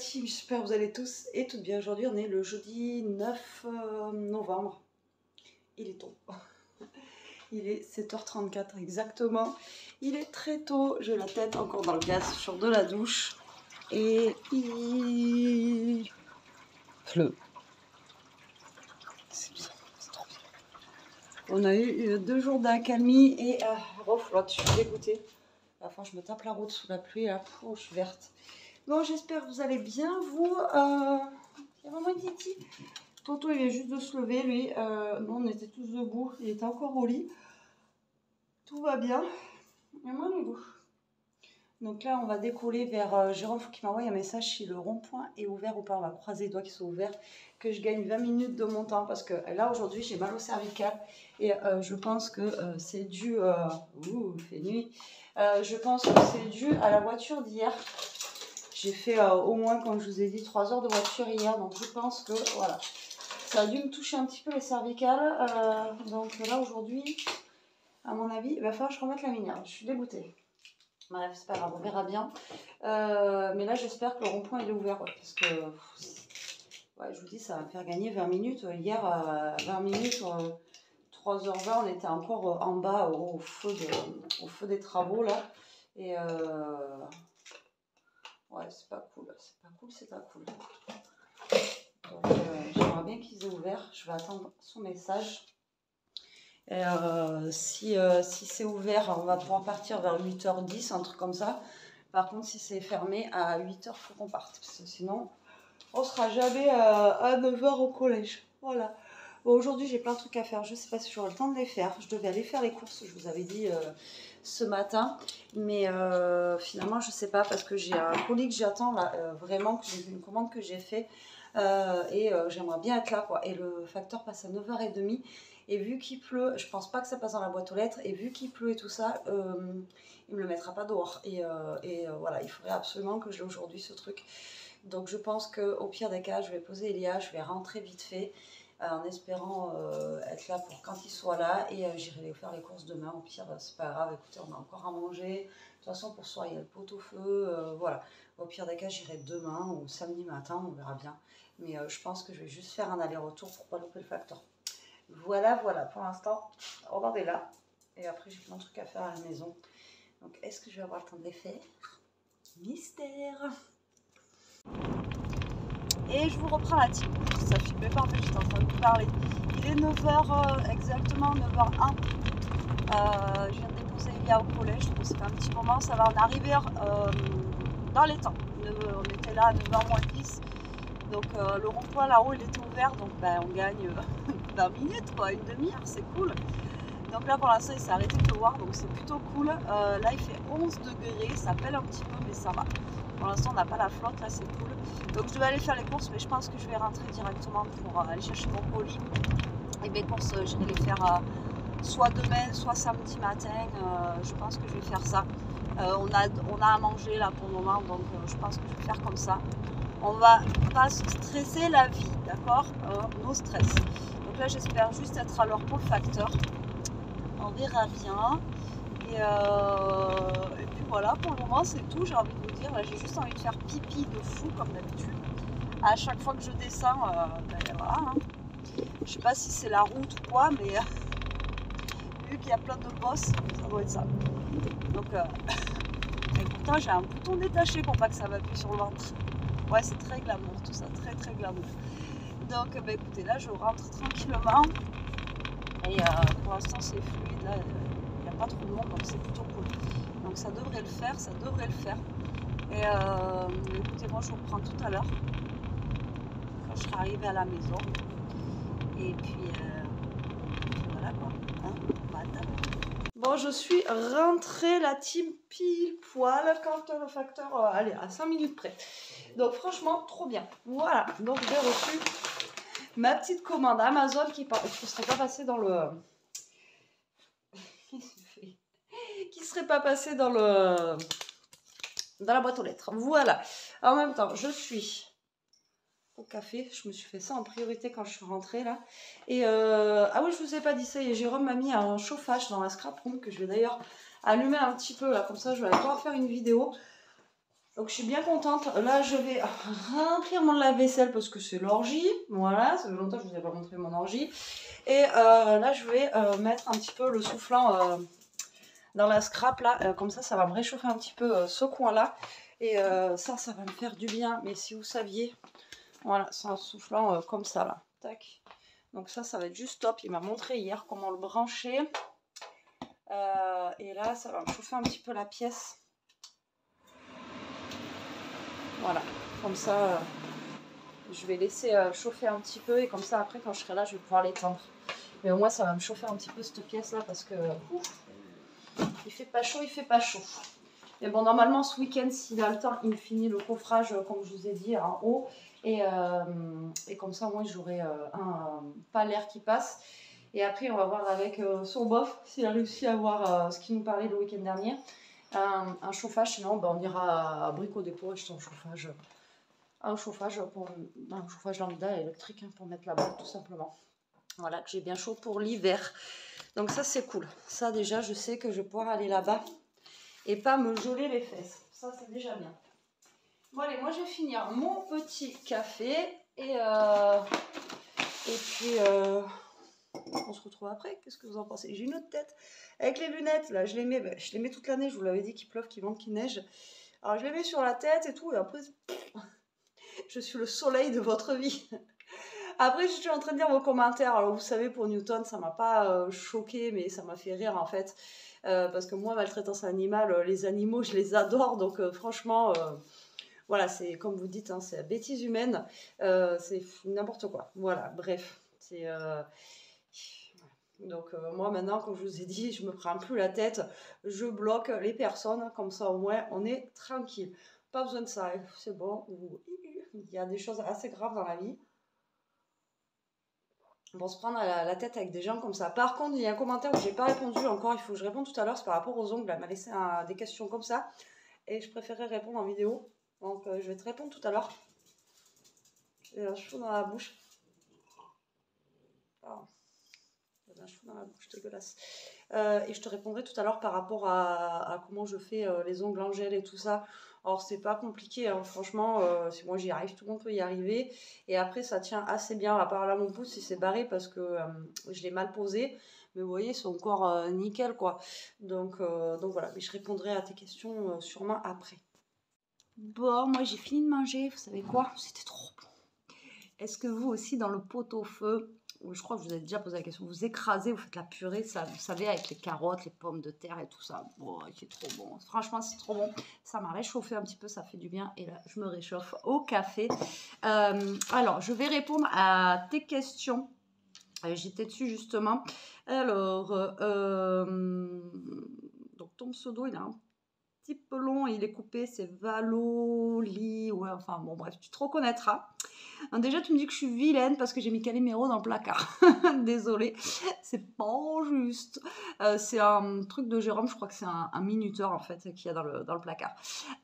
team, j'espère que vous allez tous et toutes bien. Aujourd'hui on est le jeudi 9 novembre. Il est tôt. Il est 7h34 exactement. Il est très tôt, j'ai la tête encore dans le gaz, je sors de la douche et il pleut. C'est bien, c'est trop bien. On a eu 2 jours d'accalmie et reflotte, je suis dégoûtée. Enfin, je me tape la route sous la pluie, là, je suis verte. Bon, j'espère que vous allez bien, vous. Il y a vraiment une titi. Toto, il vient juste de se lever, lui. Nous, on était tous debout. Il était encore au lit. Tout va bien. Et moi, du coup. Donc là, on va décoller vers Jérôme. Il faut qu'il m'envoie un message si le rond-point est ouvert ou pas. On va croiser les doigts qui sont ouverts. Que je gagne 20 minutes de mon temps. Parce que là, aujourd'hui, j'ai mal au cervical. Et je pense que c'est dû... il fait nuit. Je pense que c'est dû à la voiture d'hier. J'ai fait au moins, comme je vous ai dit, 3 heures de voiture hier. Donc je pense que voilà, ça a dû me toucher un petit peu les cervicales. Donc là aujourd'hui, à mon avis, il va falloir que je remette la minière. Je suis dégoûtée. Bref, c'est pas grave, on verra bien. Mais là, j'espère que le rond-point il est ouvert. Ouais, parce que ouais, je vous dis, ça va me faire gagner 20 minutes. Hier, 20 minutes, 3h20, on était encore en bas au feu des travaux là. Et ouais, c'est pas cool, c'est pas cool, c'est pas cool. Donc j'aimerais bien qu'ils aient ouvert, je vais attendre son message. Et si c'est ouvert, on va pouvoir partir vers 8h10, un truc comme ça. Par contre, si c'est fermé, à 8h, il faut qu'on parte. Parce que sinon, on sera jamais à 9h au collège. Voilà. Bon, aujourd'hui, j'ai plein de trucs à faire. Je ne sais pas si j'aurai le temps de les faire. Je devais aller faire les courses, je vous avais dit ce matin. Mais finalement, je ne sais pas parce que j'ai un colis que j'attends là. Vraiment, que j'ai une commande que j'ai fait. Et j'aimerais bien être là, quoi. Et le facteur passe à 9h30. Et vu qu'il pleut, je pense pas que ça passe dans la boîte aux lettres. Et vu qu'il pleut et tout ça, il me le mettra pas dehors. Et voilà, il faudrait absolument que je l'ai aujourd'hui, ce truc. Donc je pense qu'au pire des cas, je vais poser Elia, je vais rentrer vite fait. En espérant être là pour quand il soit là. Et j'irai faire les courses demain. Au pire, c'est pas grave. Écoutez, on a encore à manger. De toute façon, pour ce soir, il y a le pot-au-feu. Voilà. Au pire des cas, j'irai demain ou samedi matin. On verra bien. Mais je pense que je vais juste faire un aller-retour pour pas louper le facteur. Voilà, voilà. Pour l'instant, on en est là. Et après, j'ai plein de trucs à faire à la maison. Donc, est-ce que je vais avoir le temps de les faire? Mystère. Et je vous reprends la team. Ça ne filmait pas, en fait, j'étais en train de vous parler. Il est 9h, exactement 9h01. Je viens de déposer Elia au collège, donc c'est un petit moment. Ça va en arriver dans les temps. On était là à 9h moins 10. Donc le rond-point là-haut, il était ouvert. Donc ben, on gagne 20 minutes, quoi, une demi-heure, c'est cool. Donc là, pour l'instant, il s'est arrêté de pleuvoir, donc c'est plutôt cool. Là, il fait 11 degrés, ça pèle un petit peu, mais ça va. Pour l'instant, on n'a pas la flotte, là, c'est cool. Donc je devais aller faire les courses, mais je pense que je vais rentrer directement pour aller chercher mon colis. Et mes courses, j'irai les faire soit demain, soit samedi matin. Je pense que je vais faire ça. On a à manger là pour le moment, donc je pense que je vais faire comme ça. On va pas se stresser la vie, d'accord? No stress. Donc là, j'espère juste être à l'heure pour le facteur. On verra bien. Et puis voilà, pour le moment c'est tout, j'ai envie de vous dire. Là, j'ai juste envie de faire pipi de fou comme d'habitude. À chaque fois que je descends, ben voilà. Hein. Je sais pas si c'est la route ou quoi, mais vu qu'il y a plein de bosses, ça doit être ça. Donc, et pourtant j'ai un bouton détaché pour pas que ça m'appuie sur le ventre. Ouais, c'est très glamour tout ça, très très glamour. Donc, ben, écoutez, là je rentre tranquillement. Et pour l'instant c'est fluide, là il n'y a pas trop de monde, donc c'est plutôt cool. Donc ça devrait le faire, ça devrait le faire. Et écoutez, moi je vous reprends tout à l'heure, quand je serai arrivée à la maison. Et puis voilà quoi, hein, madame. Bon, je suis rentrée, la team pile poil, quand le facteur, allez, à 5 minutes près. Donc franchement, trop bien. Voilà, donc j'ai reçu ma petite commande Amazon qui ne serait pas passée dans le... qui serait pas passée dans le... dans la boîte aux lettres. Voilà. En même temps, je suis au café. Je me suis fait ça en priorité quand je suis rentrée là. Et ah oui, je vous ai pas dit ça. Et Jérôme m'a mis un chauffage dans la scrap room que je vais d'ailleurs allumer un petit peu là. Comme ça, je vais pouvoir faire une vidéo. Donc je suis bien contente. Là je vais remplir mon lave-vaisselle parce que c'est l'orgie. Voilà, ça fait longtemps que je vous ai pas montré mon orgie. Et là je vais mettre un petit peu le soufflant dans la scrap là. Comme ça va me réchauffer un petit peu ce coin là. Et ça va me faire du bien. Mais si vous saviez, voilà, c'est un soufflant comme ça là. Tac. Donc ça va être juste top. Il m'a montré hier comment le brancher. Et là ça va me chauffer un petit peu la pièce. Voilà, comme ça, je vais laisser chauffer un petit peu et comme ça, après, quand je serai là, je vais pouvoir l'éteindre. Mais au moins, ça va me chauffer un petit peu cette pièce-là parce que il fait pas chaud, il fait pas chaud. Mais bon, normalement, ce week-end, s'il a le temps, il finit le coffrage, comme je vous ai dit, en haut. Et comme ça, moi, j'aurai pas l'air qui passe. Et après, on va voir avec son bof s'il a réussi à avoir ce qu'il nous parlait le week-end dernier. Un chauffage, sinon ben, on ira à Brico Dépôt acheter un chauffage lambda électrique pour mettre là-bas tout simplement. Voilà, que j'ai bien chaud pour l'hiver. Donc ça c'est cool. Ça déjà je sais que je vais pouvoir aller là-bas et pas me geler les fesses. Ça c'est déjà bien. Bon allez, moi je vais finir mon petit café et puis on se retrouve après. Qu'est-ce que vous en pensez? J'ai une autre tête. Avec les lunettes, là, je les mets toute l'année. Je vous l'avais dit qu'il pleuve, qu'il vente, qu'il neige. Alors, je les mets sur la tête et tout. Et après, je suis le soleil de votre vie. Après, je suis en train de lire vos commentaires. Alors, vous savez, pour Newton, ça m'a pas choqué, mais ça m'a fait rire, en fait. Parce que moi, maltraitance animale, les animaux, je les adore. Donc, franchement, voilà, c'est comme vous dites, hein, c'est la bêtise humaine. C'est n'importe quoi. Voilà, bref. C'est... Donc moi maintenant, comme je vous ai dit, je me prends plus la tête, je bloque les personnes, comme ça au moins on est tranquille. Pas besoin de ça, c'est bon. Il y a des choses assez graves dans la vie. Pour se prendre la tête avec des gens comme ça. Par contre, il y a un commentaire où j'ai pas répondu encore, il faut que je réponde tout à l'heure, c'est par rapport aux ongles. Elle m'a laissé des questions comme ça et je préférais répondre en vidéo. Donc je vais te répondre tout à l'heure. J'ai un cheveu dans la bouche. Oh. Un cheveu dans la bouche, dégueulasse. Et je te répondrai tout à l'heure par rapport à comment je fais les ongles en gel et tout ça. Alors c'est pas compliqué, hein, franchement, si moi j'y arrive, tout le monde peut y arriver. Et après ça tient assez bien, à part là mon pouce il s'est barré parce que je l'ai mal posé. Mais vous voyez, c'est encore nickel quoi. Donc voilà, mais je répondrai à tes questions sûrement après. Bon, moi j'ai fini de manger, vous savez quoi? C'était trop bon. Est-ce que vous aussi dans le pot-au-feu, je crois que je vous avez déjà posé la question, vous écrasez, vous faites la purée, ça, vous savez, avec les carottes, les pommes de terre et tout ça. Bon, c'est trop bon. Franchement, c'est trop bon. Ça m'a réchauffé un petit peu, ça fait du bien. Et là, je me réchauffe au café. Alors, je vais répondre à tes questions. J'étais dessus justement. Alors, donc ton pseudo, il a un petit peu long, il est coupé, c'est Valoli. Ouais, enfin bon, bref, tu te reconnaîtras. Alors déjà, tu me dis que je suis vilaine parce que j'ai mis Calimero dans le placard. Désolée, c'est pas juste. C'est un truc de Jérôme, je crois que c'est un minuteur en fait qu'il y a dans le placard.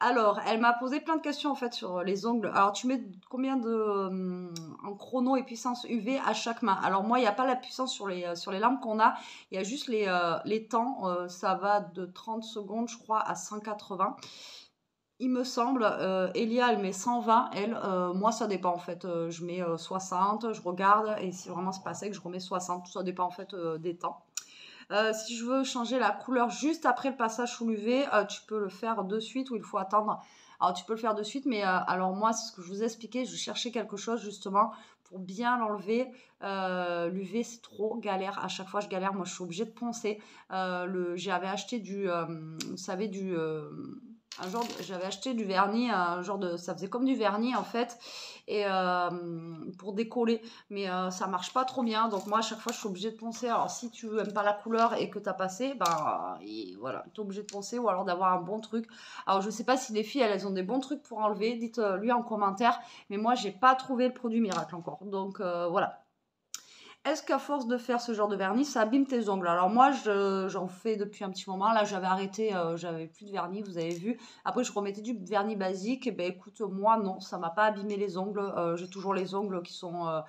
Alors, elle m'a posé plein de questions en fait sur les ongles. Alors, tu mets combien en chrono et puissance UV à chaque main? Alors moi, il n'y a pas la puissance sur les lampes qu'on a. Il y a juste les temps. Ça va de 30 secondes, je crois, à 180. Il me semble, Elia, elle met 120, elle. Moi, ça dépend en fait. Je mets 60, je regarde, et si vraiment c'est pas sec, je remets 60. Ça dépend en fait des temps. Si je veux changer la couleur juste après le passage sous l'UV, tu peux le faire de suite ou il faut attendre. Alors, tu peux le faire de suite, mais alors moi, c'est ce que je vous ai expliqué. Je cherchais quelque chose justement pour bien l'enlever. L'UV, c'est trop galère. À chaque fois, je galère. Moi, je suis obligée de poncer. J'avais acheté vous savez, j'avais acheté du vernis, ça faisait comme du vernis en fait, et pour décoller, mais ça marche pas trop bien, donc moi à chaque fois je suis obligée de poncer. Alors si tu aimes pas la couleur et que tu as passé, voilà, tu es obligée de poncer ou alors d'avoir un bon truc. Alors je sais pas si les filles elles ont des bons trucs pour enlever, dites-lui en commentaire, mais moi j'ai pas trouvé le produit miracle encore, donc voilà. Est-ce qu'à force de faire ce genre de vernis, ça abîme tes ongles? Alors moi, j'en fais depuis un petit moment. Là, j'avais arrêté, j'avais plus de vernis, vous avez vu. Après, je remettais du vernis basique. Et ben écoute, moi, non, ça m'a pas abîmé les ongles. J'ai toujours les ongles qui sont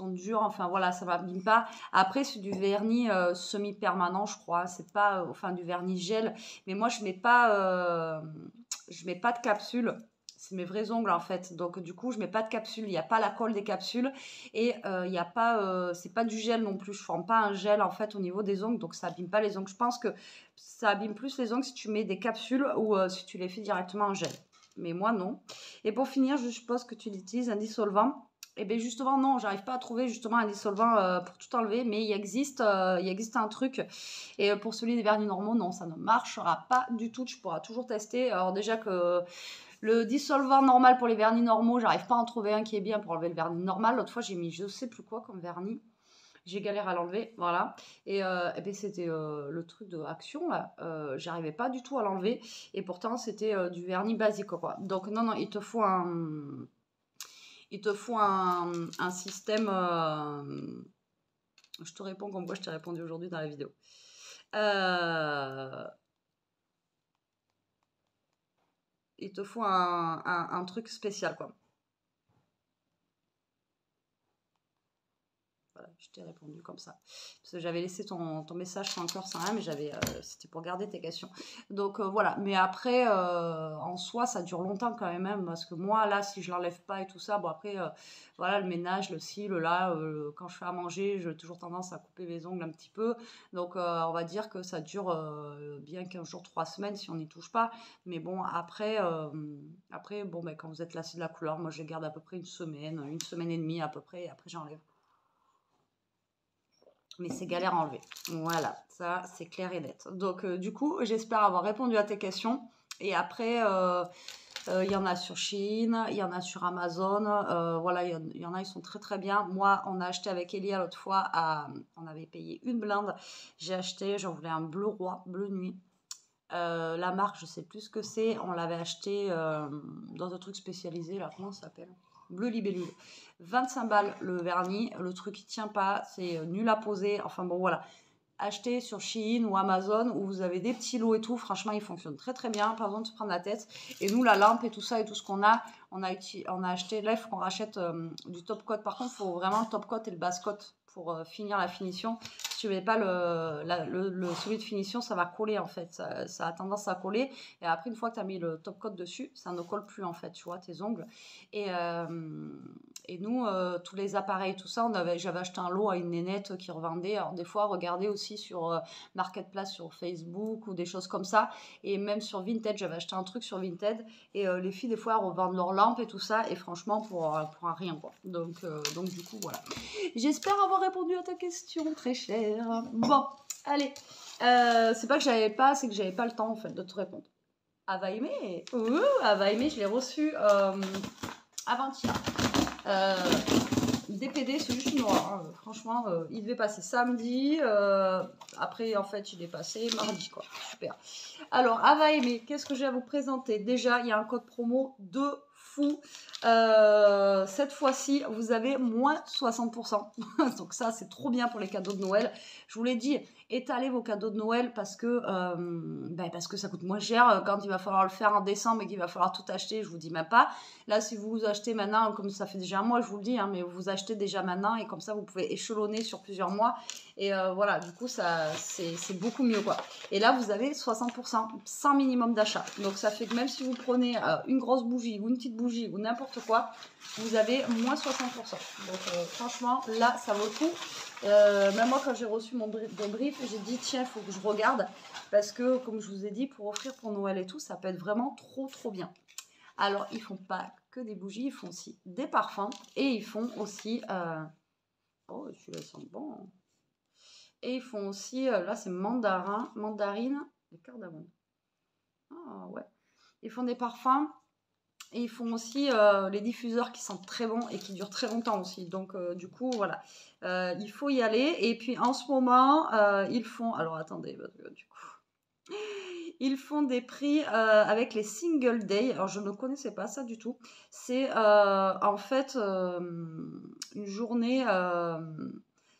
durs. Enfin voilà, ça m'abîme pas. Après, c'est du vernis semi-permanent, je crois. C'est pas, enfin, du vernis gel. Mais moi, je mets pas je mets pas de capsule. C'est mes vrais ongles en fait. Donc du coup, je mets pas de capsule. Il n'y a pas la colle des capsules. Et il y a pas, c'est pas du gel non plus. Je forme pas un gel en fait au niveau des ongles. Donc ça abîme pas les ongles. Je pense que ça abîme plus les ongles si tu mets des capsules ou si tu les fais directement en gel. Mais moi non. Et pour finir, je suppose que tu utilises un dissolvant. Et bien justement non, j'arrive pas à trouver justement un dissolvant pour tout enlever, mais il existe un truc. Et pour celui des vernis normaux, non, ça ne marchera pas du tout. Tu pourras toujours tester. Alors déjà que le dissolvant normal pour les vernis normaux, j'arrive pas à en trouver un qui est bien pour enlever le vernis normal. L'autre fois, j'ai mis je sais plus quoi comme vernis. J'ai galéré à l'enlever, voilà. Et ben, c'était le truc de Action, là. J'arrivais pas du tout à l'enlever. Et pourtant, c'était du vernis basique, quoi. Donc, non, non, il te faut un système... je te réponds comme quoi je t'ai répondu aujourd'hui dans la vidéo. Il te faut un truc spécial, quoi. Voilà, je t'ai répondu comme ça. Parce que j'avais laissé ton message sans cœur, sans rien, mais c'était pour garder tes questions. Donc voilà, mais après, en soi, ça dure longtemps quand même, parce que moi, là, si je l'enlève pas et tout ça, bon après, voilà, le ménage, le ci, le là, quand je fais à manger, j'ai toujours tendance à couper mes ongles un petit peu. Donc on va dire que ça dure bien 15 jours, 3 semaines si on n'y touche pas. Mais bon, après, bon, ben, quand vous êtes lassé de la couleur, moi je les garde à peu près une semaine et demie à peu près, et après j'enlève. Mais c'est galère à enlever. Voilà, ça c'est clair et net. Donc du coup, j'espère avoir répondu à tes questions. Et après, il y en a sur Shein, il y en a sur Amazon. Voilà, il y en a, ils sont très très bien. Moi, on a acheté avec Elia l'autre fois, on avait payé une blinde. J'ai acheté, j'en voulais un bleu roi, bleu nuit. La marque, je sais plus ce que c'est. On l'avait acheté dans un truc spécialisé, là, comment ça s'appelle? Bleu libellule. 25 balles le vernis. Le truc, il tient pas. C'est nul à poser. Enfin bon, voilà. Achetez sur Shein ou Amazon où vous avez des petits lots et tout. Franchement, ils fonctionnent très très bien. Pas besoin de se prendre la tête. Et nous, la lampe et tout ça et tout ce qu'on a, on a acheté. Là, il faut qu'on rachète du top coat. Par contre, il faut vraiment le top coat et le base coat pour finir la finition. Si tu ne mets pas celui de finition, ça va coller en fait. Ça a tendance à coller. Et après, une fois que tu as mis le top coat dessus, ça ne colle plus en fait, tu vois, tes ongles. Et nous, tous les appareils, tout ça, j'avais acheté un lot à une nénette qui revendait. Alors des fois, regardez aussi sur Marketplace, sur Facebook ou des choses comme ça. Et même sur Vinted, j'avais acheté un truc sur Vinted. Et les filles, des fois, elles revendent leurs lampes et tout ça. Et franchement, pour un rien, quoi. Donc du coup, voilà. J'espère avoir répondu à ta question, très chère. Bon, allez. C'est pas que j'avais pas, c'est que j'avais pas le temps, en fait, de te répondre. Ava Aimé, Ava Aimé, je l'ai reçu avant-hier. DPD, c'est juste noir. Hein. Franchement, il devait passer samedi. Après, en fait, il est passé mardi, quoi. Super. Alors, Ava Aimé, qu'est-ce que j'ai à vous présenter? Déjà, il y a un code promo de fou. Cette fois-ci, vous avez moins 60%. Donc ça, c'est trop bien pour les cadeaux de Noël. Je vous l'ai dit, étalez vos cadeaux de Noël parce que ça coûte moins cher quand il va falloir le faire en décembre et qu'il va falloir tout acheter. Je vous dis même pas. Là, si vous achetez maintenant, comme ça fait déjà un mois, je vous le dis, hein, mais vous achetez déjà maintenant et comme ça, vous pouvez échelonner sur plusieurs mois. Et voilà, du coup, c'est beaucoup mieux, quoi. Et là, vous avez 60%, sans minimum d'achat. Donc, ça fait que même si vous prenez une grosse bougie ou une petite bougie ou n'importe quoi, vous avez moins 60%. Donc, franchement, là, ça vaut le coup. Même moi, quand j'ai reçu mon brief, j'ai dit, tiens, il faut que je regarde. Parce que, comme je vous ai dit, pour offrir pour Noël et tout, ça peut être vraiment trop, trop bien. Alors, ils font pas que des bougies, ils font aussi des parfums. Et ils font aussi... Oh, celui-là, sent bon. Et ils font aussi... là, c'est mandarine et cardamome. Ah, ouais. Ils font des parfums. Et ils font aussi les diffuseurs qui sentent très bon et qui durent très longtemps aussi. Donc, du coup, voilà. Il faut y aller. Et puis, en ce moment, ils font... Alors, attendez, parce que du coup... Ils font des prix avec les Single Day. Alors, je ne connaissais pas ça du tout. C'est en fait une journée...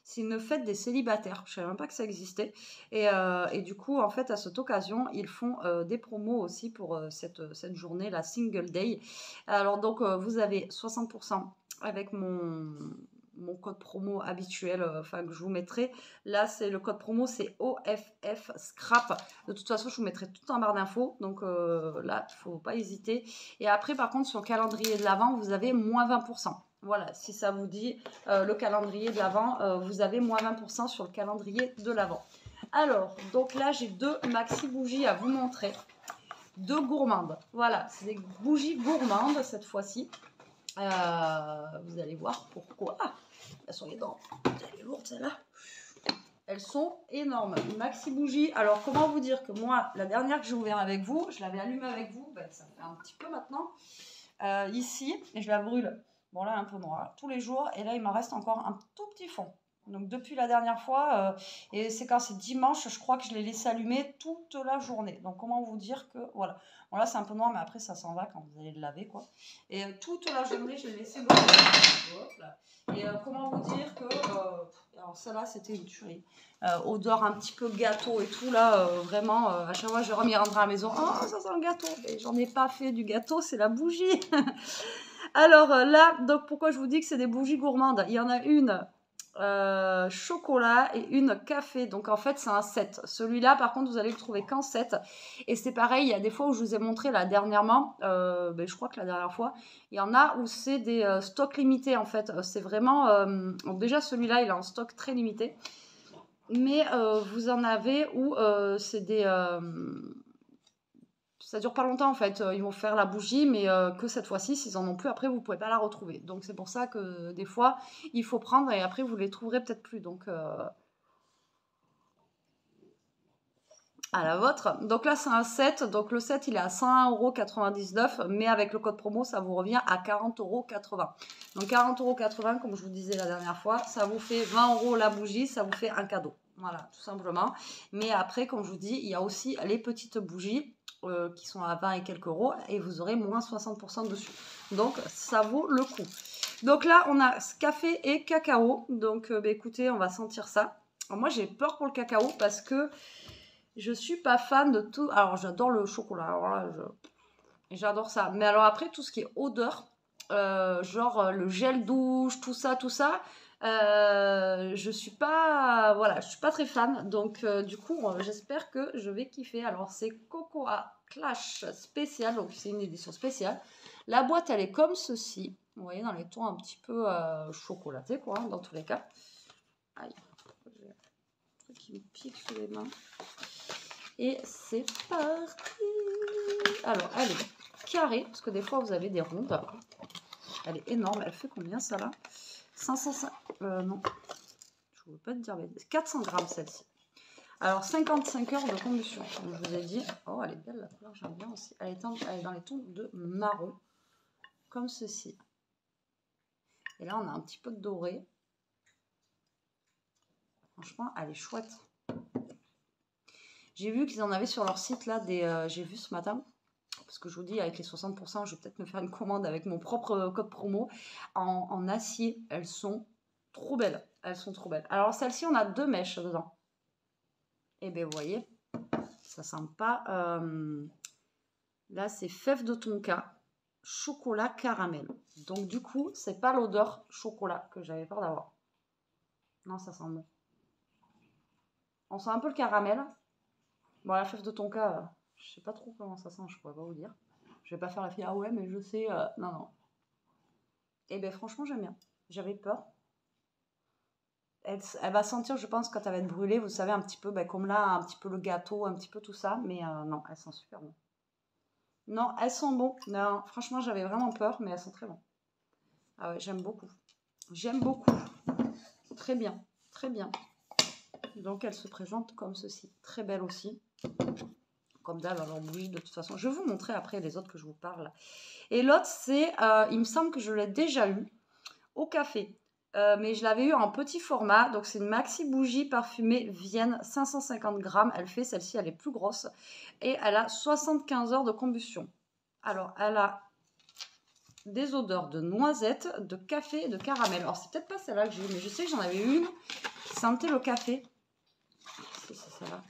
c'est une fête des célibataires. Je ne savais même pas que ça existait. Et du coup, en fait, à cette occasion, ils font des promos aussi pour cette journée, la Single Day. Alors, donc, vous avez 60% avec mon mon code promo habituel, enfin que je vous mettrai. Là, c'est le code promo, c'est OFF Scrap. De toute façon, je vous mettrai tout en barre d'infos. Donc là, il ne faut pas hésiter. Et après, par contre, sur le calendrier de l'Avent, vous avez moins 20%. Voilà, si ça vous dit, le calendrier de l'Avent, vous avez moins 20% sur le calendrier de l'Avent. Alors, donc là, j'ai 2 maxi bougies à vous montrer. 2 gourmandes. Voilà, c'est des bougies gourmandes cette fois-ci. Vous allez voir pourquoi. Elles sont énormes. Elle est lourde celle-là. Elles sont énormes. Une maxi bougie. Alors, comment vous dire que moi, la dernière que j'ai ouverte avec vous, je l'avais allumée avec vous. Ben, ça fait un petit peu maintenant. Ici, et je la brûle. Bon, là, un peu noir. Tous les jours. Et là, il m'en reste encore un tout petit fond. Donc, depuis la dernière fois, et c'est quand c'est dimanche, je crois que je l'ai laissé allumer toute la journée. Donc, comment vous dire que, voilà. Bon, là, c'est un peu noir, mais après, ça s'en va quand vous allez le laver, quoi. Et toute la journée, je l'ai laissé brûler. Et comment vous dire que, alors, celle-là, c'était une tuerie. Odeur un petit peu gâteau et tout, là, vraiment, à chaque fois, je m'y rentrer à la maison. Oh, ça sent le gâteau. Mais j'en ai pas fait du gâteau, c'est la bougie. Alors, là, donc, pourquoi je vous dis que c'est des bougies gourmandes? Il y en a une chocolat et une café, donc en fait c'est un set. Celui-là par contre vous allez le trouver qu'en set, et c'est pareil, il y a des fois où je vous ai montré là dernièrement, je crois que la dernière fois il y en a où c'est des stocks limités en fait. C'est vraiment donc déjà celui-là il est en stock très limité, mais vous en avez où c'est des ça dure pas longtemps en fait, ils vont faire la bougie, mais que cette fois-ci, s'ils en ont plus, après vous pouvez pas la retrouver. Donc c'est pour ça que des fois, il faut prendre et après vous les trouverez peut-être plus. Donc à la vôtre. Donc là c'est un set, donc le set il est à 101,99 €, mais avec le code promo ça vous revient à 40,80 €. Donc 40,80 € comme je vous disais la dernière fois, ça vous fait 20 € la bougie, ça vous fait un cadeau. Voilà, tout simplement. Mais après, comme je vous dis, il y a aussi les petites bougies qui sont à 20 et quelques euros, et vous aurez moins 60% dessus. Donc, ça vaut le coup. Donc là, on a café et cacao. Donc, écoutez, on va sentir ça. Alors, moi, j'ai peur pour le cacao parce que je suis pas fan de tout. Alors, j'adore le chocolat. Alors là, j'adore ça. Mais alors après, tout ce qui est odeur, genre le gel douche, tout ça, je suis pas, voilà, je suis pas très fan. Donc du coup, j'espère que je vais kiffer. Alors c'est Cocoa Clash spécial, donc c'est une édition spéciale. La boîte, elle est comme ceci. Vous voyez, dans les tons un petit peu chocolatés, quoi, dans tous les cas. Aïe, j'ai un truc qui me pique sous les mains. Et c'est parti. Alors, elle est carrée, parce que des fois, vous avez des rondes. Elle est énorme. Elle fait combien, ça, là 505... non. Je ne veux pas te dire, mais 400 grammes, celle-ci. Alors, 55 heures de combustion, comme je vous ai dit. Oh, elle est belle, la couleur, j'aime bien aussi. Elle est dans les tons de marron, comme ceci. Et là, on a un petit peu de doré. Franchement, elle est chouette. J'ai vu qu'ils en avaient sur leur site, là, j'ai vu ce matin, parce que je vous dis, avec les 60%, je vais peut-être me faire une commande avec mon propre code promo, en acier. Elles sont trop belles. Elles sont trop belles. Alors, celle-ci, on a 2 mèches dedans. Et bien, vous voyez, ça sent pas... là, c'est fève de tonka, chocolat caramel. Donc, du coup, c'est pas l'odeur chocolat que j'avais peur d'avoir. Non, ça sent bon. On sent un peu le caramel. Bon, la fève de tonka, je sais pas trop comment ça sent, je pourrais pas vous dire. Je vais pas faire la fille, ah ouais, mais je sais, non, non. Et bien, franchement, j'aime bien. J'avais peur. Elle va sentir, je pense, quand elle va être brûlée, vous savez, un petit peu, comme là, un petit peu le gâteau, un petit peu tout ça, mais non, elles sont super bon. Non, elles sont bon. Non, franchement, j'avais vraiment peur, mais elles sont très bonnes. Ah ouais, j'aime beaucoup. J'aime beaucoup. Très bien, très bien. Donc, elle se présente comme ceci. Très belle aussi. Comme d'hab, alors oui, de toute façon. Je vais vous montrer après les autres que je vous parle. Et l'autre, c'est, il me semble que je l'ai déjà eu au café. Mais je l'avais eu en petit format. Donc, c'est une maxi bougie parfumée Vienne, 550 grammes. Elle fait, celle-ci, elle est plus grosse. Et elle a 75 heures de combustion. Alors, elle a des odeurs de noisettes, de café et de caramel. Alors, c'est peut-être pas celle-là que j'ai eu, mais je sais que j'en avais une qui sentait le café. C'est celle-là.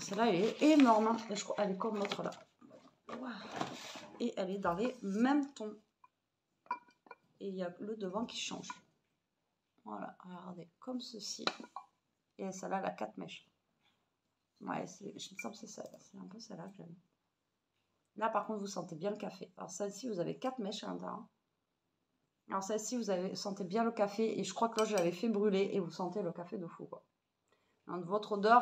Celle-là, elle est énorme. Et je crois elle est comme l'autre là. Et elle est dans les mêmes tons. et il y a le devant qui change. Voilà, regardez, comme ceci. Et celle-là, elle a 4 mèches. Ouais, je me sens que c'est ça. C'est un peu celle-là que j'aime. Là, par contre, vous sentez bien le café. Alors, celle-ci, vous avez 4 mèches à l'intérieur. Alors, celle-ci, vous sentez bien le café. Et je crois que là, je l'avais fait brûler. Et vous sentez le café de fou, quoi. Donc, votre odeur,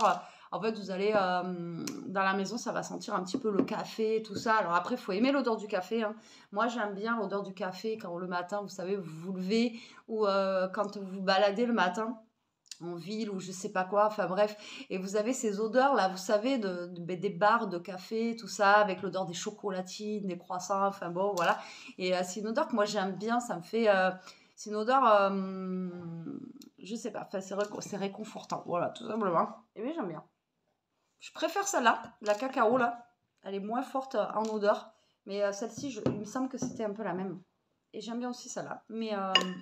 en fait, vous allez dans la maison, ça va sentir un petit peu le café, tout ça. Alors, après, il faut aimer l'odeur du café. Hein. Moi, j'aime bien l'odeur du café quand le matin, vous savez, vous vous levez ou quand vous vous baladez le matin en ville ou je sais pas quoi, enfin bref, et vous avez ces odeurs là, vous savez, des barres de café, tout ça, avec l'odeur des chocolatines, des croissants, enfin bon, voilà, et c'est une odeur que moi j'aime bien, ça me fait, c'est une odeur, je sais pas, enfin c'est réconfortant, voilà, tout simplement, et bien j'aime bien. Je préfère celle-là, la cacao là, elle est moins forte en odeur, mais celle-ci, il me semble que c'était un peu la même. Et j'aime bien aussi celle-là. Mais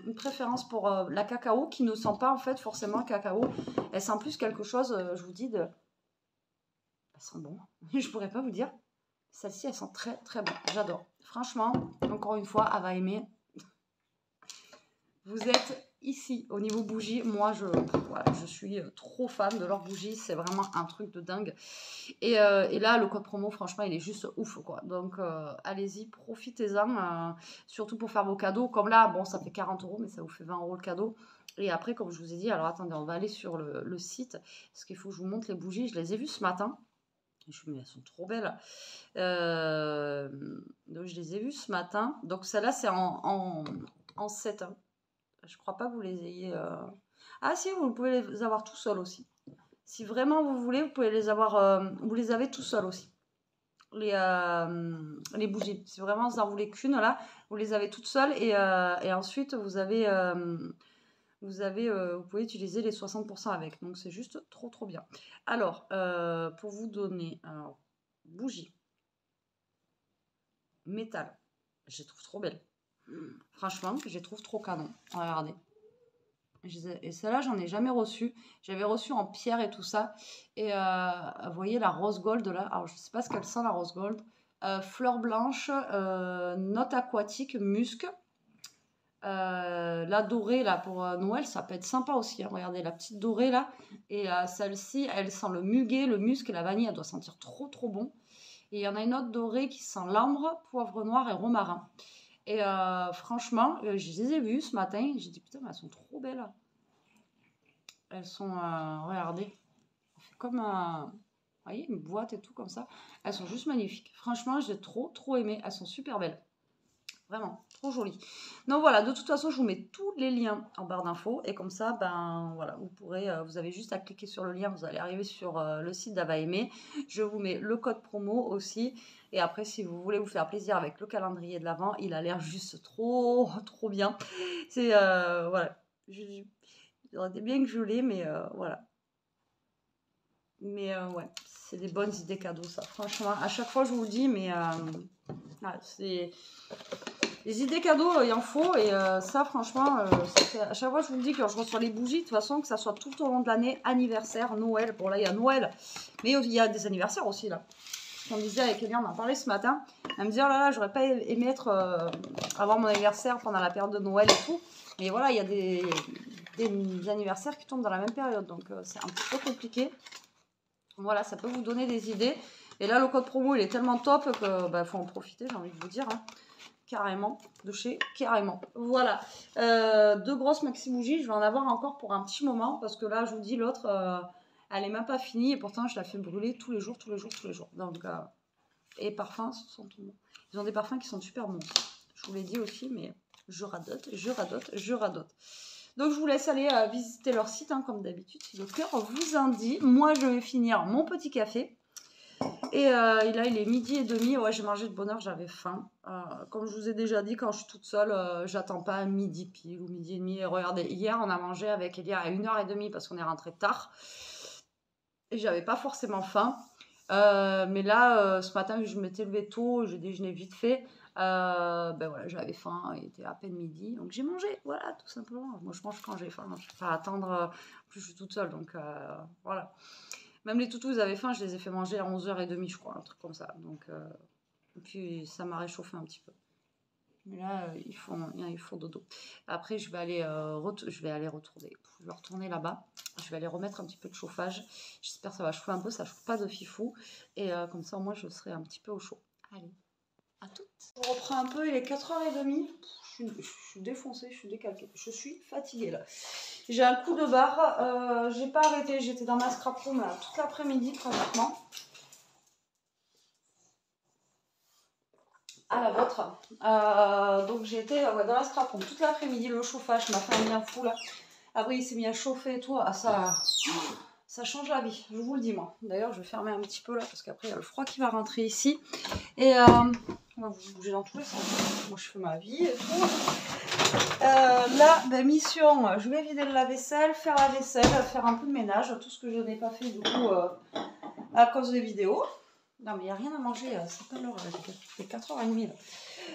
une préférence pour la cacao qui ne sent pas en fait forcément cacao. Elle sent plus quelque chose, je vous dis, de... Elle sent bon. Je pourrais pas vous dire. Celle-ci, elle sent très très bon. J'adore. Franchement, encore une fois, elle va aimer. Vous êtes ici au niveau bougie. Moi, voilà, je suis trop fan de leurs bougies. C'est vraiment un truc de dingue. Et là, le code promo, franchement, il est juste ouf, quoi. Donc, allez-y, profitez-en, surtout pour faire vos cadeaux. Comme là, bon, ça fait 40 €, mais ça vous fait 20 € le cadeau. Et après, comme je vous ai dit, alors attendez, on va aller sur le site, parce qu'il faut que je vous montre les bougies. Je les ai vues ce matin. Mais elles sont trop belles. Donc, je les ai vues ce matin. Donc, celle-là, c'est en 7. Hein. Je crois pas que vous les ayez... Ah si, vous pouvez les avoir tout seul aussi. Si vraiment vous voulez, vous pouvez les avoir... vous les avez tout seul aussi. Les bougies. Si vraiment vous en voulez qu'une, là, vous les avez toutes seules. Et ensuite, vous pouvez utiliser les 60% avec. Donc, c'est juste trop, trop bien. Alors, pour vous donner... Alors, bougie. Métal. Je les trouve trop belles. Franchement, je les trouve trop canon. Regardez. Et celle-là, j'en ai jamais reçu. J'avais reçu en pierre et tout ça. Et vous voyez la rose gold là. Alors, je sais pas ce qu'elle sent, la rose gold. Fleur blanche, note aquatique, musc. La dorée là pour Noël, ça peut être sympa aussi. Hein. Regardez la petite dorée là. Et celle-ci, elle sent le muguet, le musc et la vanille. Elle doit sentir trop trop bon. Et il y en a une autre dorée qui sent l'ambre, poivre noir et romarin. Et franchement, je les ai vues ce matin. J'ai dit putain, mais elles sont trop belles. Elles sont, regardez, comme vous voyez, une boîte et tout comme ça. Elles sont juste magnifiques. Franchement, j'ai trop, trop aimé. Elles sont super belles. Vraiment, trop jolies. Donc voilà, de toute façon, je vous mets tous les liens en barre d'infos. Et comme ça, ben voilà, vous pourrez, vous avez juste à cliquer sur le lien. Vous allez arriver sur le site d'Ava Aimé. Je vous mets le code promo aussi. Et après, si vous voulez vous faire plaisir avec le calendrier de l'Avent, il a l'air juste trop, trop bien. C'est, voilà. J'aurais été bien que je l'ai, mais voilà. Mais ouais, c'est des bonnes idées cadeaux, ça. Franchement, à chaque fois, je vous le dis, mais c'est... Les idées cadeaux, il en faut. Et ça, franchement, ça fait... à chaque fois, je vous le dis, quand je reçois les bougies, de toute façon, que ça soit tout au long de l'année, anniversaire, Noël. Bon, là, il y a Noël. Mais il y a des anniversaires aussi, là. On disait avec Elia, on en parlait ce matin. Elle me disait, oh là là, j'aurais pas aimé avoir mon anniversaire pendant la période de Noël et tout. Mais voilà, il y a des anniversaires qui tombent dans la même période. Donc, c'est un petit peu compliqué. Voilà, ça peut vous donner des idées. Et là, le code promo, il est tellement top que bah, faut en profiter, j'ai envie de vous dire. Hein. Carrément, de chez carrément. Voilà, 2 grosses maxi bougies. Je vais en avoir encore pour un petit moment. Parce que là, je vous dis, l'autre, elle est même pas finie. Et pourtant, je la fais brûler tous les jours, tous les jours, tous les jours. Donc, et parfums, ils ont des parfums qui sont super bons. Je vous l'ai dit aussi, mais je radote, je radote, je radote. Donc, je vous laisse aller visiter leur site, hein, comme d'habitude, si le cœur vous en dit. Moi, je vais finir mon petit café. Et là, il est 12h30. Ouais, j'ai mangé de bonne heure, j'avais faim. Comme je vous ai déjà dit, quand je suis toute seule, j'attends pas midi pile ou 12h30. Et regardez, hier, on a mangé avec Elia à 1h30 parce qu'on est rentré tard. Et j'avais pas forcément faim. Mais là, ce matin, je m'étais levée tôt, j'ai déjeuné vite fait. Ben voilà, j'avais faim, il était à peine midi, donc j'ai mangé, voilà, tout simplement. Moi, je mange quand j'ai faim, je ne vais pas attendre, en plus je suis toute seule, donc voilà. Même les toutous, ils avaient faim, je les ai fait manger à 11h30, je crois, un truc comme ça. Donc, et puis ça m'a réchauffé un petit peu. Mais là, il faut dodo. Après, je vais aller retourner. Je vais retourner là-bas. Je vais aller remettre un petit peu de chauffage. J'espère que ça va chauffer un peu. Ça ne chauffe pas de fifou. Et comme ça, moi, je serai un petit peu au chaud. Allez, à toutes. Je reprends un peu. Il est 4h30. Je suis défoncée, je suis décalquée. Je suis fatiguée là. J'ai un coup de barre. J'ai pas arrêté. J'étais dans ma scrap room là, toute l'après-midi pratiquement. À la vôtre. Donc j'ai été dans la scrap room toute l'après-midi. Le chauffage m'a fait un bien fou là. Après il s'est mis à chauffer et tout. Ah, ça change la vie, je vous le dis moi. D'ailleurs je vais fermer un petit peu là parce qu'après il y a le froid qui va rentrer ici. Et on va vous bouger dans tous les sens. Moi je fais ma vie et tout. Là, ben, mission, je vais vider le lave-vaisselle, faire la vaisselle, faire un peu de ménage. Tout ce que je n'ai pas fait du coup à cause des vidéos. Non mais il n'y a rien à manger, c'est pas l'heure, il est 4h30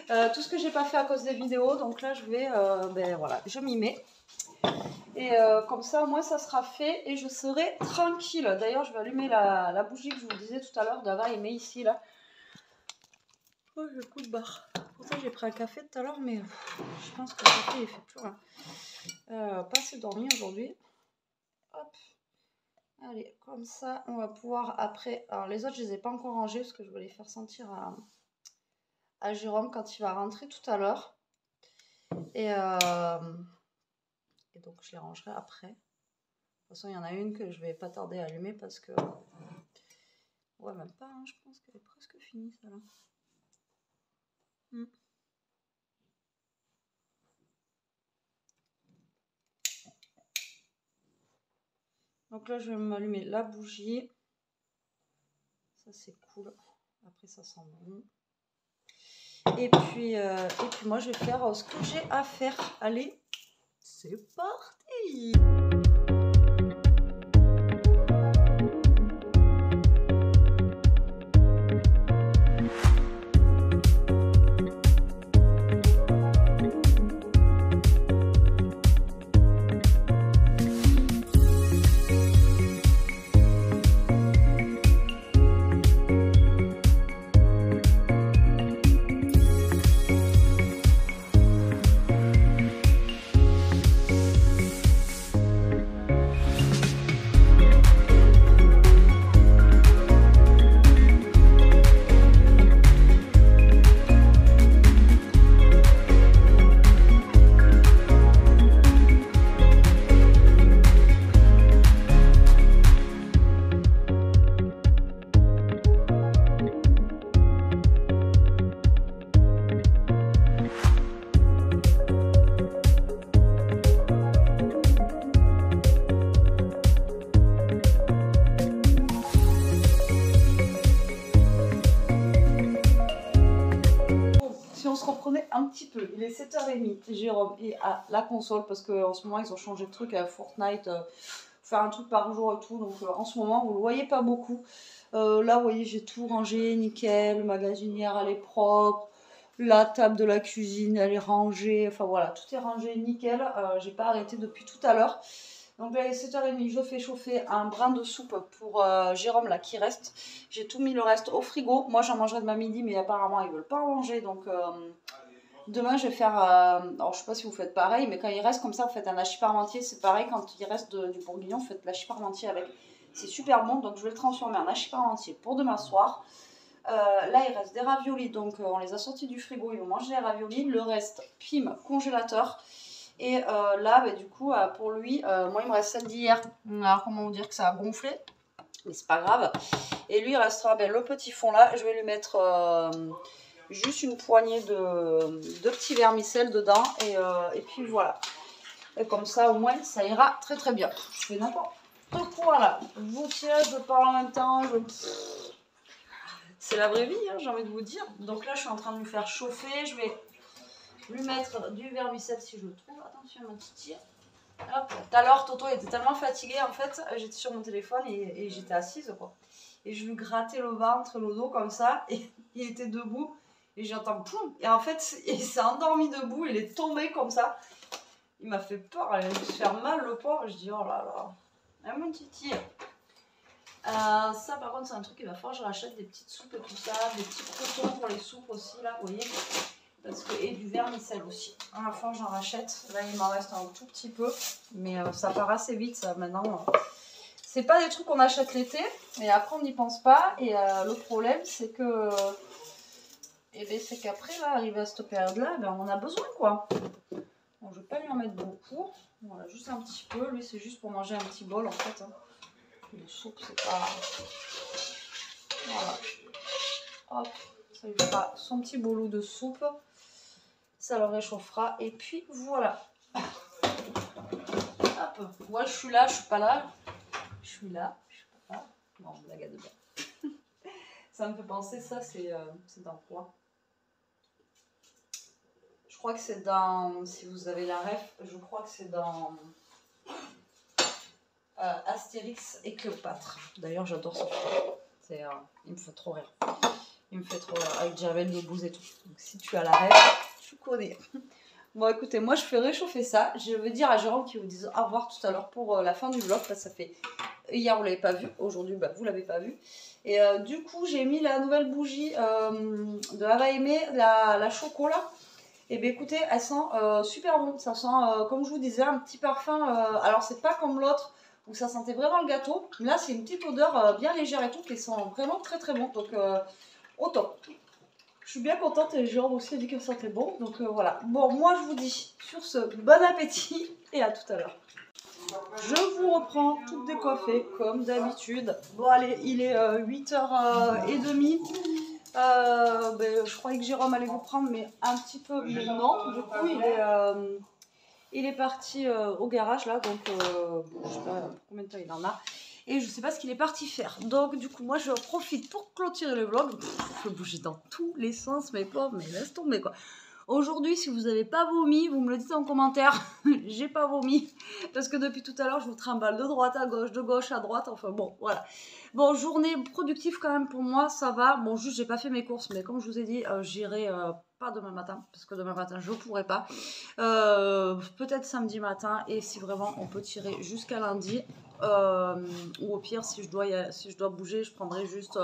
là. Tout ce que j'ai pas fait à cause des vidéos, donc là je vais, ben voilà, je m'y mets. Et comme ça au moins ça sera fait et je serai tranquille. D'ailleurs je vais allumer la bougie que je vous disais tout à l'heure d'avoir aimé ici là. Oh j'ai le coup de barre. Pourtant j'ai pris un café tout à l'heure mais je pense que le café il fait plus rien. Pas assez dormi aujourd'hui. Hop. Allez, comme ça, on va pouvoir après... Alors, les autres, je les ai pas encore rangés parce que je vais les faire sentir à Jérôme quand il va rentrer tout à l'heure. Et donc, je les rangerai après. De toute façon, il y en a une que je vais pas tarder à allumer parce que... Ouais, même pas, hein, je pense qu'elle est presque finie, celle-là. Donc là, je vais m'allumer la bougie. Ça, c'est cool. Après, ça sent bon. Et puis moi, je vais faire ce que j'ai à faire. Allez, c'est parti! Un petit peu, il est 7h30, Jérôme est à la console parce qu'en ce moment ils ont changé de truc à Fortnite, faire un truc par jour et tout, donc en ce moment vous le voyez pas beaucoup. Là vous voyez j'ai tout rangé, nickel, le magasinière elle est propre, la table de la cuisine elle est rangée, enfin voilà, tout est rangé nickel, j'ai pas arrêté depuis tout à l'heure. Donc là il est 7h30, je fais chauffer un brin de soupe pour Jérôme là qui reste. J'ai tout mis le reste au frigo, moi j'en mangerai demain midi mais apparemment ils veulent pas en manger donc... Demain, je vais faire, alors je sais pas si vous faites pareil, mais quand il reste comme ça, vous faites un hachis parmentier. C'est pareil, quand il reste du bourguignon, vous faites l'hachis parmentier avec. C'est super bon, donc je vais le transformer en hachis parmentier pour demain soir. Là, il reste des raviolis, donc on les a sortis du frigo, ils vont manger les raviolis. Le reste, pim, congélateur. Et là, bah, du coup, pour lui, moi, il me reste celle d'hier. Alors, comment vous dire que ça a gonflé, mais c'est pas grave. Et lui, il restera le petit fond là. Je vais lui mettre... juste une poignée de petits vermicelles dedans et puis voilà. Et comme ça au moins ça ira très très bien. Je fais n'importe quoi là. Je vous tiens, je parle en même temps. C'est la vraie vie, hein, j'ai envie de vous dire. Donc là je suis en train de lui faire chauffer. Je vais lui mettre du vermicelle si je le trouve. Attention mon petit. Hop. Tout à l'heure Toto était tellement fatigué en fait. J'étais sur mon téléphone et j'étais assise quoi. Et je lui grattais le ventre, le dos comme ça. Et il était debout. Et j'entends poum, et en fait, il s'est endormi debout, il est tombé comme ça. Il m'a fait peur, il allait se faire mal le pauvre. Je dis, oh là là, ah, mon titi. Ça, par contre, c'est un truc qu'il va falloir que je rachète des petites soupes et tout ça, des petits crotons pour les soupes aussi, là, vous voyez. Parce que, et du vermicelle aussi. À la fois j'en rachète. Là il m'en reste un tout petit peu. Mais ça part assez vite ça maintenant. C'est pas des trucs qu'on achète l'été. Et après on n'y pense pas. Et le problème c'est que... Et bien c'est qu'après là, arrivé à cette période là, ben, on en a besoin quoi. Bon, je vais pas lui en mettre beaucoup. Voilà, juste un petit peu. Lui c'est juste pour manger un petit bol en fait. Hein. Les soupes c'est pas... Voilà. Hop, ça lui fera son petit boulot de soupe. Ça le réchauffera. Et puis voilà. Hop. Moi je suis là, je suis pas là. Je suis là, je suis pas là. Non, blague à deux balles. Ça me fait penser, ça c'est dans quoi? Je crois que c'est dans, si vous avez la ref, je crois que c'est dans Astérix et Cléopâtre. D'ailleurs j'adore ça. Il me fait trop rire. Il me fait trop rire avec Jamel Debbouze et tout. Donc si tu as la ref, tu connais. Bon écoutez, moi je fais réchauffer ça. Je vais dire à Jérôme qui vous dise au revoir tout à l'heure pour la fin du vlog. Parce que ça fait... Hier vous l'avez pas vu, aujourd'hui bah, vous l'avez pas vu. Et du coup j'ai mis la nouvelle bougie de Ava Aimé, la chocolat. Et bien écoutez, elle sent super bon. Ça sent, comme je vous disais, un petit parfum. Alors c'est pas comme l'autre où ça sentait vraiment le gâteau. Là c'est une petite odeur bien légère et tout qui sent vraiment très très bon. Donc au top. Je suis bien contente et Jérôme aussi a dit que ça sentait bon. Donc voilà. Bon, moi je vous dis sur ce, bon appétit et à tout à l'heure. Je vous reprends toute décoiffée comme d'habitude. Bon allez, il est 8h30. Ben, je croyais que Jérôme allait vous prendre, mais un petit peu, mais non. Du coup, il est parti au garage là, donc je sais pas combien de temps il en a. Et je sais pas ce qu'il est parti faire. Donc du coup, moi je profite pour clôturer le vlog. Je peux bouger dans tous les sens, mes pauvres, mais laisse tomber quoi. Aujourd'hui, si vous n'avez pas vomi, vous me le dites en commentaire. J'ai pas vomi. Parce que depuis tout à l'heure, je vous trimballe de droite à gauche, de gauche à droite. Enfin bon, voilà. Bon, journée productive quand même pour moi, ça va. Bon, juste, j'ai pas fait mes courses. Mais comme je vous ai dit, j'irai pas demain matin. Parce que demain matin, je pourrai pas. Peut-être samedi matin. Et si vraiment, on peut tirer jusqu'à lundi. Ou au pire, si je dois bouger, je prendrai juste...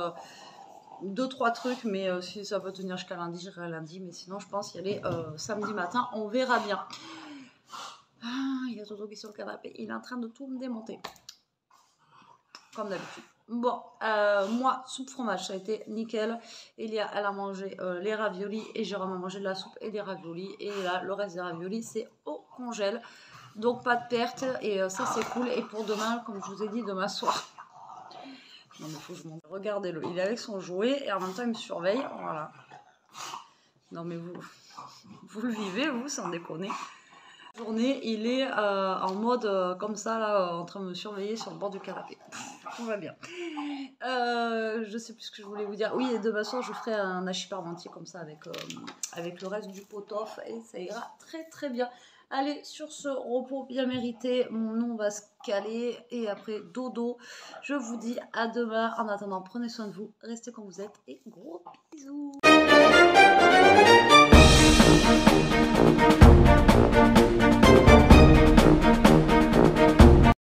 2-3 trucs, mais si ça peut tenir jusqu'à lundi, j'irai lundi. Mais sinon, je pense y aller samedi matin. On verra bien. Ah, il y a Toto qui est sur le canapé. Il est en train de tout me démonter. Comme d'habitude. Bon, moi, soupe fromage, ça a été nickel. Elia, elle a mangé les raviolis et Jérôme a mangé de la soupe et des raviolis. Et là, le reste des raviolis, c'est au congèle. Donc, pas de perte. Et ça, c'est cool. Et pour demain, comme je vous ai dit, demain soir... Non mais faut que je monte. Regardez-le, il est avec son jouet et en même temps il me surveille. Voilà. Non mais vous le vivez, vous, sans déconner. La journée, il est en mode comme ça, là, en train de me surveiller sur le bord du canapé. Tout va bien. Je sais plus ce que je voulais vous dire. Oui, et demain soir, je ferai un hachis parmentier comme ça avec le reste du pot-off et ça ira très très bien. Allez, sur ce repos bien mérité, nous on va se caler et après dodo. Je vous dis à demain. En attendant, prenez soin de vous, restez comme vous êtes et gros bisous.